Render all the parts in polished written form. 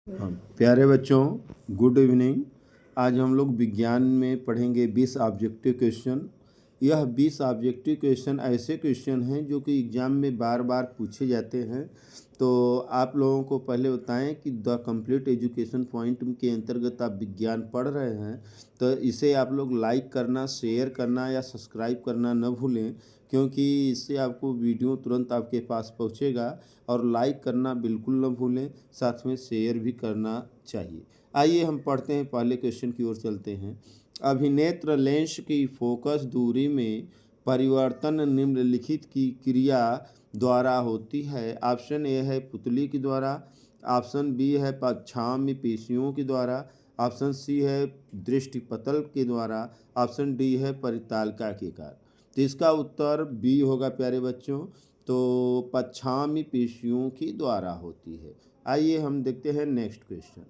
हाँ, प्यारे बच्चों, गुड इवनिंग। आज हम लोग विज्ञान में पढ़ेंगे 20 ऑब्जेक्टिव क्वेश्चन। यह 20 ऑब्जेक्टिव क्वेश्चन ऐसे क्वेश्चन हैं जो कि एग्ज़ाम में बार बार पूछे जाते हैं। तो आप लोगों को पहले बताएं कि द कंप्लीट एजुकेशन पॉइंट के अंतर्गत आप विज्ञान पढ़ रहे हैं, तो इसे आप लोग लाइक करना, शेयर करना या सब्सक्राइब करना न भूलें, क्योंकि इससे आपको वीडियो तुरंत आपके पास पहुंचेगा। और लाइक करना बिल्कुल न भूलें, साथ में शेयर भी करना चाहिए। आइए हम पढ़ते हैं, पहले क्वेश्चन की ओर चलते हैं। अभिनेत्र लेंस की फोकस दूरी में परिवर्तन निम्नलिखित की क्रिया द्वारा होती है। ऑप्शन ए है पुतली के द्वारा, ऑप्शन बी है पक्षामी पेशियों के द्वारा, ऑप्शन सी है दृष्टिपटल के द्वारा, ऑप्शन डी है परितालिका के कारण। तो इसका उत्तर बी होगा प्यारे बच्चों। तो पक्षामी पेशियों के द्वारा होती है। आइए हम देखते हैं नेक्स्ट क्वेश्चन।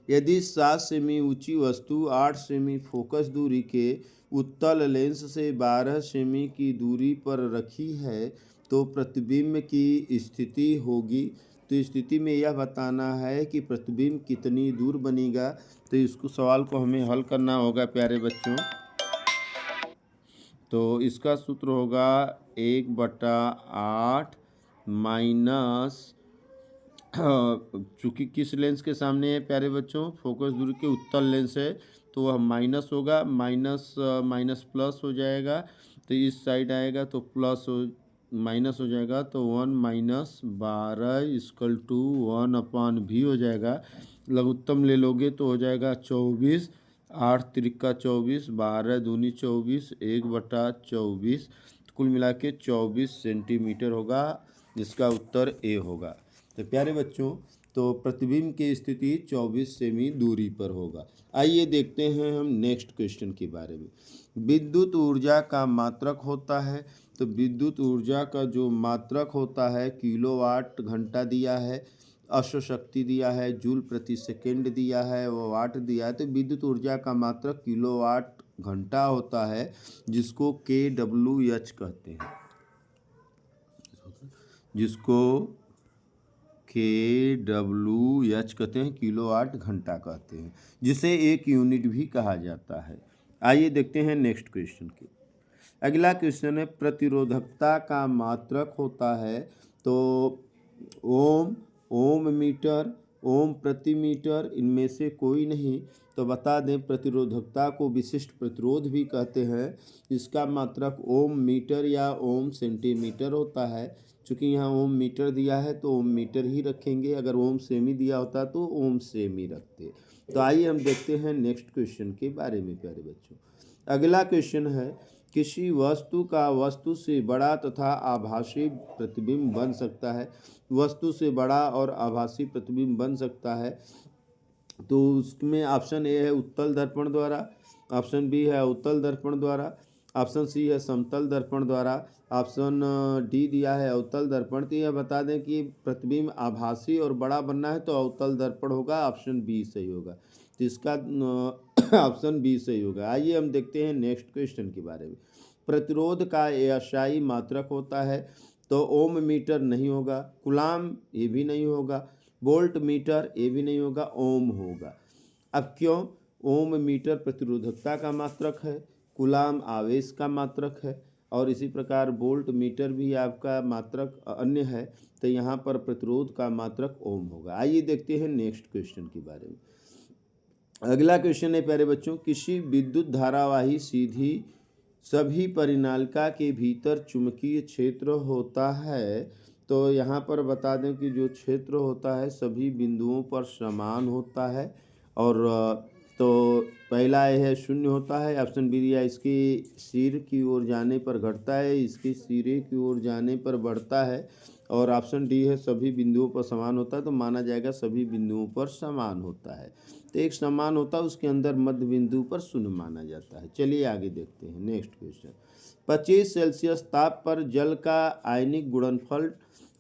यदि 7 सेमी ऊंची वस्तु 8 सेमी फोकस दूरी के उत्तल लेंस से 12 सेमी की दूरी पर रखी है तो प्रतिबिंब की स्थिति होगी। तो स्थिति में यह बताना है कि प्रतिबिंब कितनी दूर बनेगा। तो इसको सवाल को हमें हल करना होगा प्यारे बच्चों। तो इसका सूत्र होगा 1/8 माइनस, चूँकि किस लेंस के सामने है प्यारे बच्चों, फोकस दूरी के उत्तल लेंस है, तो वह माइनस होगा। माइनस माइनस प्लस हो जाएगा, तो इस साइड आएगा तो प्लस हो माइनस हो जाएगा। तो 1 माइनस 12 इक्वल टू 1/v हो जाएगा। लघुत्तम ले लोगे तो हो जाएगा 24, 8 त्रिका 24, 12 दूनी 24, 1/24, कुल मिला के 24 सेंटीमीटर होगा, जिसका उत्तर ए होगा। तो प्यारे बच्चों, तो प्रतिबिंब की स्थिति 24 सेमी दूरी पर होगा। आइए देखते हैं हम नेक्स्ट क्वेश्चन के बारे में। विद्युत ऊर्जा का मात्रक होता है। तो विद्युत ऊर्जा का जो मात्रक होता है, किलोवाट घंटा दिया है, अश्व शक्ति दिया है, जूल प्रति सेकेंड दिया है, वाट दिया है। तो विद्युत ऊर्जा का मात्रक किलोवाट घंटा होता है, जिसको kWh कहते हैं, जिसको kWh कहते हैं, किलोवाट घंटा कहते हैं, जिसे एक यूनिट भी कहा जाता है। आइए देखते हैं नेक्स्ट क्वेश्चन की। अगला क्वेश्चन है, प्रतिरोधकता का मात्रक होता है। तो ओम, ओम मीटर, ओम प्रति मीटर, इनमें से कोई नहीं। तो बता दें, प्रतिरोधकता को विशिष्ट प्रतिरोध भी कहते हैं। इसका मात्रक ओम मीटर या ओम सेंटीमीटर होता है। चूँकि यहाँ ओम मीटर दिया है तो ओम मीटर ही रखेंगे, अगर ओम सेमी दिया होता तो ओम सेमी रखते। तो आइए हम देखते हैं नेक्स्ट क्वेश्चन के बारे में प्यारे बच्चों। अगला क्वेश्चन है, किसी वस्तु का वस्तु से बड़ा तथा आभासी प्रतिबिंब बन सकता है। वस्तु से बड़ा और आभासी प्रतिबिंब बन सकता है। तो उसमें ऑप्शन ए है उत्तल दर्पण द्वारा, ऑप्शन बी है उत्तल दर्पण द्वारा, ऑप्शन सी है समतल दर्पण द्वारा, ऑप्शन डी दिया है अवतल दर्पण। तो यह बता दें कि प्रतिबिंब आभासी और बड़ा बनना है तो अवतल दर्पण होगा, ऑप्शन बी सही होगा। तो इसका ऑप्शन बी सही होगा। आइए हम देखते हैं नेक्स्ट क्वेश्चन के बारे में। प्रतिरोध का एएसआई मात्रक होता है। तो ओम मीटर नहीं होगा, कूलाम ये भी नहीं होगा, वोल्ट मीटर ये भी नहीं होगा, ओम होगा। अब क्यों? ओम मीटर प्रतिरोधकता का मात्रक है, कूलाम आवेश का मात्रक है, और इसी प्रकार वोल्ट मीटर भी आपका मात्रक अन्य है। तो यहाँ पर प्रतिरोध का मात्रक ओम होगा। आइए देखते हैं नेक्स्ट क्वेश्चन के बारे में। अगला क्वेश्चन है प्यारे बच्चों, किसी विद्युत धारावाही सीधी सभी परिनालिका के भीतर चुंबकीय क्षेत्र होता है। तो यहाँ पर बता दें कि जो क्षेत्र होता है सभी बिंदुओं पर समान होता है। और तो पहला है शून्य होता है, ऑप्शन बी दिया इसके सिर की ओर जाने पर घटता है, इसके सिरे की ओर जाने पर बढ़ता है, और ऑप्शन डी है सभी बिंदुओं पर समान होता है। तो माना जाएगा सभी बिंदुओं पर समान होता है। तो एक समान होता है, उसके अंदर मध्य बिंदु पर शून्य माना जाता है। चलिए आगे देखते हैं नेक्स्ट क्वेश्चन। 25 सेल्सियस ताप पर जल का आयनिक गुणनफल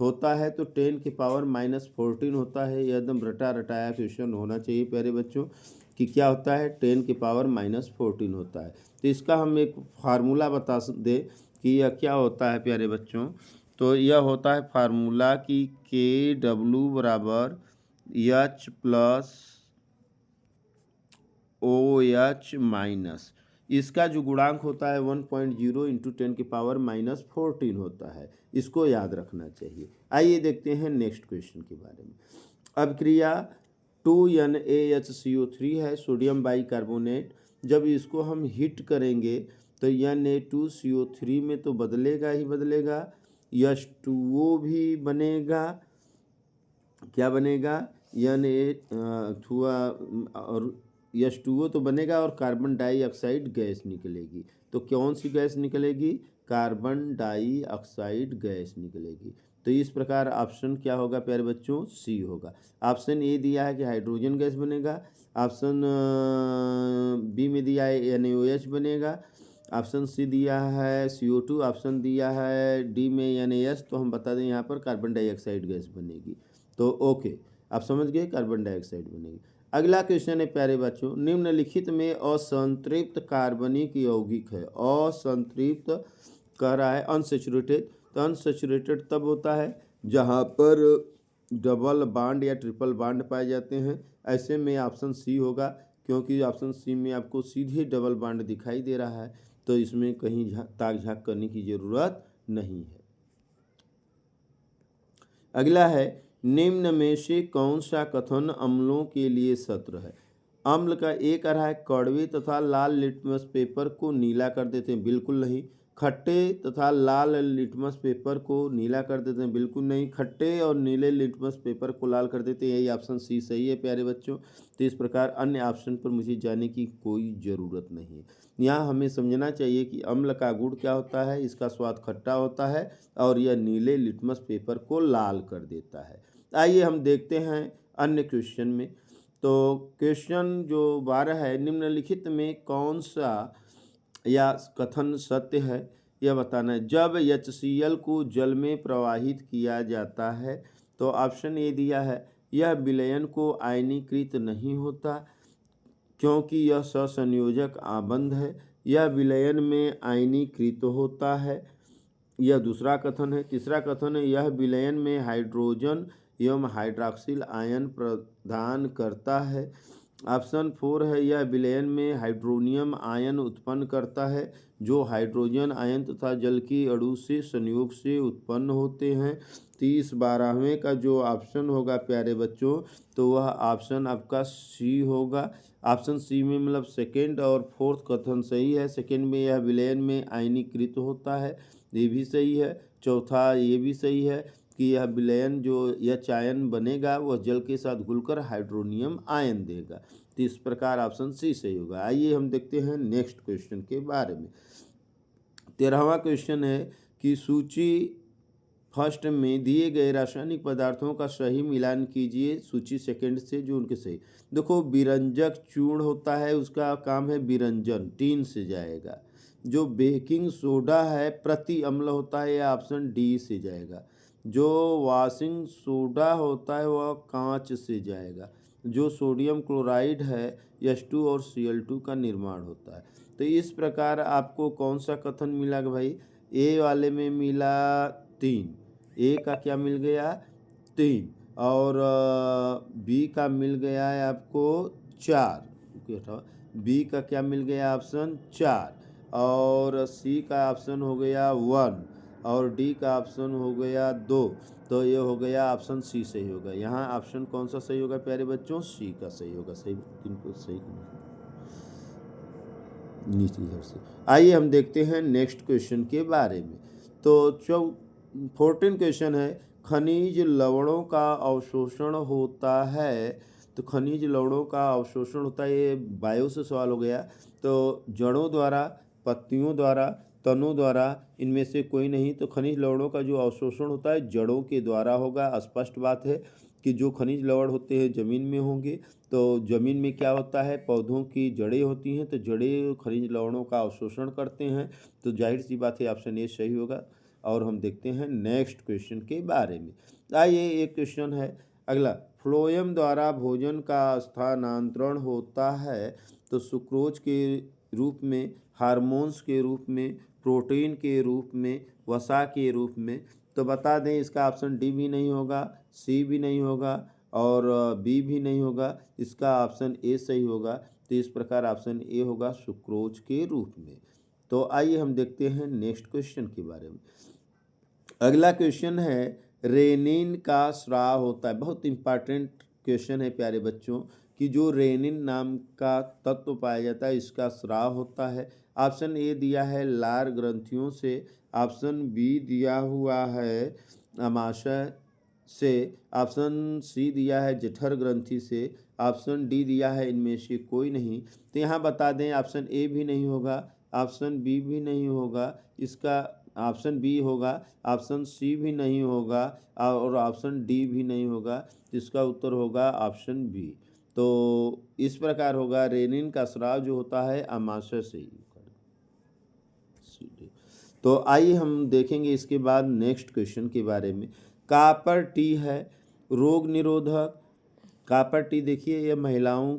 होता है तो 10⁻⁻14 होता है। यह एकदम रटा रटाया क्वेश्चन होना चाहिए प्यारे बच्चों, कि क्या होता है, 10⁻⁻14 होता है। तो इसका हम एक फार्मूला बता दें कि यह क्या होता है प्यारे बच्चों। तो यह होता है फार्मूला कि KW बराबर H plus O H minus, इसका जो गुणांक होता है 1.0 इंटू 10⁻⁻14 होता है। इसको याद रखना चाहिए। आइए देखते हैं नेक्स्ट क्वेश्चन के बारे में। अब क्रिया 2NaHCO3 है, सोडियम बाइकार्बोनेट। जब इसको हम हीट करेंगे तो Na2CO3 में तो बदलेगा ही बदलेगा, H2O भी बनेगा। क्या बनेगा? और H2O तो बनेगा और कार्बन डाइऑक्साइड गैस निकलेगी। तो कौन सी गैस निकलेगी? कार्बन डाइऑक्साइड गैस निकलेगी। तो इस प्रकार ऑप्शन क्या होगा प्यारे बच्चों? सी होगा। ऑप्शन ए दिया है कि हाइड्रोजन गैस बनेगा, ऑप्शन बी में दिया है NaOH बनेगा, ऑप्शन सी दिया है CO2, ऑप्शन दिया है डी में NaS। तो हम बता दें यहाँ पर कार्बन डाइऑक्साइड गैस बनेगी। तो ओके, आप समझ गए, कार्बन डाइऑक्साइड बनेगी। अगला क्वेश्चन है प्यारे बच्चों, निम्नलिखित में असंतृप्त कार्बनिक यौगिक है। असंतृप्त कह रहा है अनसेचुरेटेड। तो अनसेचुरेटेड तब होता है जहाँ पर डबल बांड या ट्रिपल बांड पाए जाते हैं। ऐसे में ऑप्शन सी होगा, क्योंकि ऑप्शन सी में आपको सीधे डबल बांड दिखाई दे रहा है। तो इसमें कहीं ताक झाक करने की जरूरत नहीं है। अगला है, निम्न में से कौन सा कथन अम्लों के लिए सत्र है? अम्ल का एक आ रहा है कड़वे तथा लाल लिटमस पेपर को नीला कर देते हैं, बिल्कुल नहीं। खट्टे तथा लाल लिटमस पेपर को नीला कर देते हैं, बिल्कुल नहीं। खट्टे और नीले लिटमस पेपर को लाल कर देते हैं, यही ऑप्शन सी सही है प्यारे बच्चों। तो इस प्रकार अन्य ऑप्शन पर मुझे जाने की कोई ज़रूरत नहीं है। यहाँ हमें समझना चाहिए कि अम्ल का गुण क्या होता है, इसका स्वाद खट्टा होता है और यह नीले लिटमस पेपर को लाल कर देता है। आइए हम देखते हैं अन्य क्वेश्चन में। तो क्वेश्चन जो 12 है, निम्नलिखित में कौन सा या कथन सत्य है यह बताना है। जब HCl को जल में प्रवाहित किया जाता है तो ऑप्शन ए दिया है, यह विलयन को आयनीकृत नहीं होता क्योंकि यह सहसंयोजक आबंध है। यह विलयन में आयनीकृत होता है, यह दूसरा कथन है। तीसरा कथन है, यह विलयन में हाइड्रोजन एवं हाइड्रॉक्सिल आयन प्रदान करता है। ऑप्शन 4 है, यह विलयन में हाइड्रोनियम आयन उत्पन्न करता है, जो हाइड्रोजन आयन तथा जल की अणु से संयोग से उत्पन्न होते हैं। 30/12वें का जो ऑप्शन होगा प्यारे बच्चों, तो वह ऑप्शन आपका सी होगा। ऑप्शन सी में मतलब सेकेंड और फोर्थ कथन सही है। सेकेंड में यह विलयन में आयनीकृत होता है, ये भी सही है। चौथा ये भी सही है कि यह विलयन जो एच आयन बनेगा वह जल के साथ घुलकर हाइड्रोनियम आयन देगा। तो इस प्रकार ऑप्शन सी सही होगा। आइए हम देखते हैं नेक्स्ट क्वेश्चन के बारे में। 13वां क्वेश्चन है कि सूची फर्स्ट में दिए गए रासायनिक पदार्थों का सही मिलान कीजिए सूची सेकंड से जो उनके सही। देखो, विरंजक चूर्ण होता है, उसका काम है विरंजन, 3 से जाएगा। जो बेकिंग सोडा है प्रति अम्ल होता है, यह ऑप्शन डी से जाएगा। जो वॉशिंग सोडा होता है वह कांच से जाएगा। जो सोडियम क्लोराइड है H2 और Cl2 का निर्माण होता है। तो इस प्रकार आपको कौन सा कथन मिला भाई? ए वाले में मिला 3, ए का क्या मिल गया? 3, और बी का मिल गया है आपको 4। बी का क्या मिल गया? ऑप्शन 4। और सी का ऑप्शन हो गया 1 और डी का ऑप्शन हो गया 2। तो ये हो गया ऑप्शन सी सही होगा। यहाँ ऑप्शन कौन सा सही होगा प्यारे बच्चों? सी का सही होगा। सही इनको सही नीचे इधर से। आइए हम देखते हैं नेक्स्ट क्वेश्चन के बारे में। तो 14 क्वेश्चन है, खनिज लवणों का अवशोषण होता है। तो खनिज लवणों का अवशोषण होता है, ये बायो से सवाल हो गया। तो जड़ों द्वारा, पत्तियों द्वारा, तनों द्वारा, इनमें से कोई नहीं। तो खनिज लवणों का जो अवशोषण होता है जड़ों के द्वारा होगा। स्पष्ट बात है कि जो खनिज लवण होते हैं ज़मीन में होंगे। तो ज़मीन में क्या होता है, पौधों की जड़ें होती हैं, तो जड़ें खनिज लवणों का अवशोषण करते हैं। तो जाहिर सी बात है ऑप्शन ए सही होगा। और हम देखते हैं नेक्स्ट क्वेश्चन के बारे में। आइए, एक क्वेश्चन है अगला, फ्लोएम द्वारा भोजन का स्थानांतरण होता है। तो सुक्रोज के रूप में, हार्मोन्स के रूप में, प्रोटीन के रूप में, वसा के रूप में। तो बता दें इसका ऑप्शन डी भी नहीं होगा, सी भी नहीं होगा और बी भी नहीं होगा, इसका ऑप्शन ए सही होगा। तो इस प्रकार ऑप्शन ए होगा सुक्रोज के रूप में। तो आइए हम देखते हैं नेक्स्ट क्वेश्चन के बारे में। अगला क्वेश्चन है रेनिन का स्राव होता है। बहुत इंपॉर्टेंट क्वेश्चन है प्यारे बच्चों कि जो रेनिन नाम का तत्व पाया जाता है इसका स्राव होता है। ऑप्शन ए दिया है लार ग्रंथियों से, ऑप्शन बी दिया हुआ है अमाशय से, ऑप्शन सी दिया है जठर ग्रंथि से, ऑप्शन डी दिया है इनमें से कोई नहीं। तो यहाँ बता दें ऑप्शन ए भी नहीं होगा, ऑप्शन बी भी नहीं होगा, इसका ऑप्शन बी होगा, ऑप्शन सी भी नहीं होगा और ऑप्शन डी भी नहीं होगा। इसका उत्तर होगा ऑप्शन बी। तो इस प्रकार होगा रेनिन का स्राव जो होता है अमाशय से ही होगा। तो आइए हम देखेंगे इसके बाद नेक्स्ट क्वेश्चन के बारे में। कापर टी है रोग निरोधक। कापर टी देखिए यह महिलाओं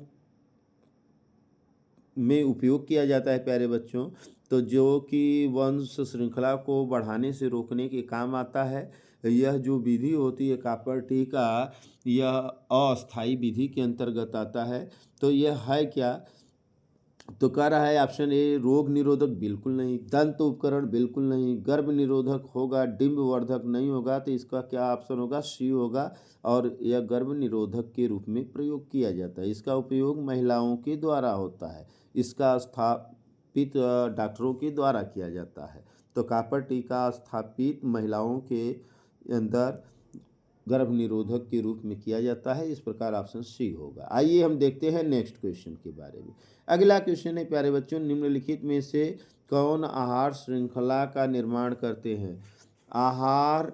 में उपयोग किया जाता है प्यारे बच्चों, तो जो कि वंश श्रृंखला को बढ़ाने से रोकने के काम आता है। यह जो विधि होती है कापर टी का, यह अस्थायी विधि के अंतर्गत आता है। तो यह है क्या, तो कह रहा है ऑप्शन ए रोग निरोधक बिल्कुल नहीं, दंत उपकरण बिल्कुल नहीं, गर्भ निरोधक होगा, डिंब वर्धक नहीं होगा। तो इसका क्या ऑप्शन होगा, सी होगा। और यह गर्भ निरोधक के रूप में प्रयोग किया जाता है। इसका उपयोग महिलाओं के द्वारा होता है, इसका स्थापित डॉक्टरों के द्वारा किया जाता है। तो कापर टी का स्थापित महिलाओं के अंदर गर्भ निरोधक के रूप में किया जाता है। इस प्रकार ऑप्शन सी होगा। आइए हम देखते हैं नेक्स्ट क्वेश्चन के बारे में। अगला क्वेश्चन है प्यारे बच्चों, निम्नलिखित में से कौन आहार श्रृंखला का निर्माण करते हैं। आहार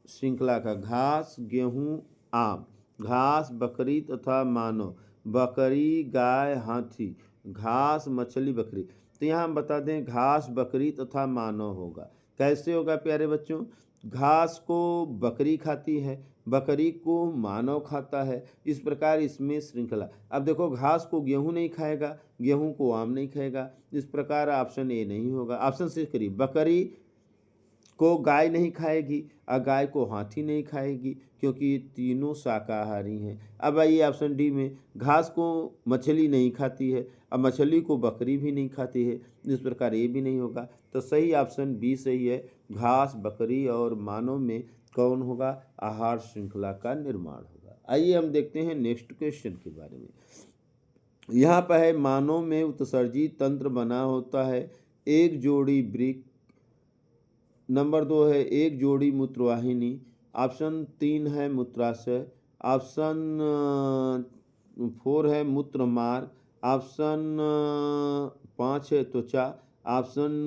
श्रृंखला का घास, गेहूं, आम। घास बकरी तथा मानव, बकरी गाय हाथी, घास मछली बकरी। तो यहाँ हम बता दें घास बकरी तथा मानव होगा। कैसे होगा प्यारे बच्चों, घास को बकरी खाती है, बकरी को मानव खाता है। इस प्रकार इसमें श्रृंखला। अब देखो घास को गेहूं नहीं खाएगा, गेहूं को आम नहीं खाएगा। इस प्रकार ऑप्शन ए नहीं होगा। ऑप्शन सी करिए, बकरी को गाय नहीं खाएगी और गाय को हाथी नहीं खाएगी क्योंकि ये तीनों शाकाहारी हैं। अब आइए ऑप्शन डी में, घास को मछली नहीं खाती है और मछली को बकरी भी नहीं खाती है। इस प्रकार ये भी नहीं होगा। तो सही ऑप्शन बी सही है, घास बकरी और मानव में कौन होगा, आहार श्रृंखला का निर्माण होगा। आइए हम देखते हैं नेक्स्ट क्वेश्चन के बारे में। यहाँ पर है मानव में उत्सर्जी तंत्र बना होता है, एक जोड़ी वृक्क। नंबर 2 है एक जोड़ी मूत्रवाहिनी। ऑप्शन 3 है मूत्राशय। ऑप्शन 4 है मूत्र मार्ग। ऑप्शन 5 है त्वचा। ऑप्शन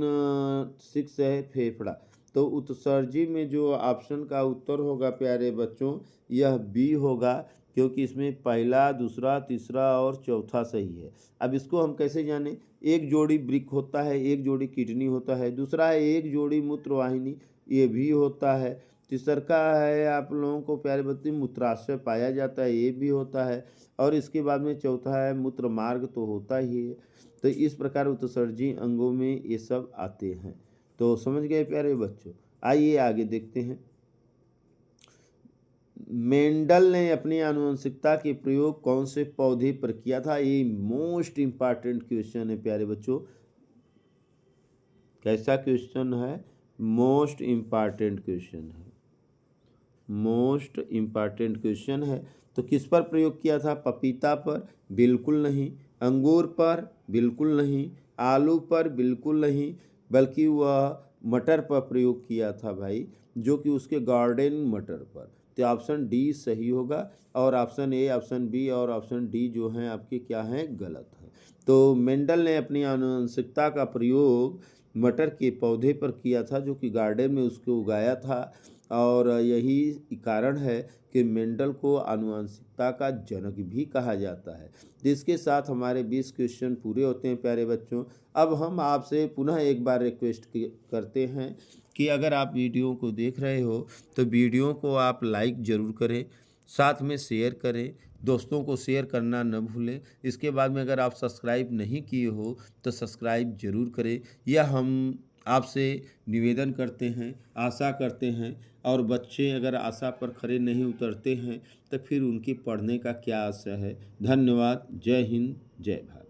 6 है फेफड़ा। तो उत्सर्जी में जो ऑप्शन का उत्तर होगा प्यारे बच्चों, यह बी होगा क्योंकि इसमें पहला, दूसरा, तीसरा और चौथा सही है। अब इसको हम कैसे जानें, एक जोड़ी वृक्क होता है, एक जोड़ी किडनी होता है, दूसरा है एक जोड़ी मूत्रवाहिनी, ये भी होता है। तीसरा है आप लोगों को प्यारे बच्चे मूत्राशय पाया जाता है, ये भी होता है। और इसके बाद में चौथा है मूत्र मार्ग, तो होता ही है। तो इस प्रकार उत्सर्जी अंगों में ये सब आते हैं। तो समझ गए प्यारे बच्चों। आइए आगे देखते हैं। मेंडल ने अपनी आनुवंशिकता के प्रयोग कौन से पौधे पर किया था। ये मोस्ट इंपॉर्टेंट क्वेश्चन है प्यारे बच्चों। कैसा क्वेश्चन है, मोस्ट इंपॉर्टेंट क्वेश्चन है, मोस्ट इंपॉर्टेंट क्वेश्चन है। तो किस पर प्रयोग किया था, पपीता पर बिल्कुल नहीं, अंगूर पर बिल्कुल नहीं, आलू पर बिल्कुल नहीं, बल्कि वह मटर पर प्रयोग किया था भाई, जो कि उसके गार्डन मटर पर। तो ऑप्शन डी सही होगा और ऑप्शन ए, ऑप्शन बी और ऑप्शन डी जो हैं आपके क्या हैं, गलत हैं। तो मेंडल ने अपनी आनुवंशिकता का प्रयोग मटर के पौधे पर किया था, जो कि गार्डन में उसको उगाया था। और यही कारण है कि मेंडल को आनुवंशिकता का जनक भी कहा जाता है। जिसके साथ हमारे 20 क्वेश्चन पूरे होते हैं प्यारे बच्चों। अब हम आपसे पुनः एक बार रिक्वेस्ट करते हैं कि अगर आप वीडियो को देख रहे हो तो वीडियो को आप लाइक ज़रूर करें, साथ में शेयर करें, दोस्तों को शेयर करना न भूलें। इसके बाद में अगर आप सब्सक्राइब नहीं किए हो तो सब्सक्राइब ज़रूर करें। यह हम आपसे निवेदन करते हैं, आशा करते हैं, और बच्चे अगर आशा पर खरे नहीं उतरते हैं तो फिर उनकी पढ़ने का क्या आशा है। धन्यवाद। जय हिंद, जय भारत।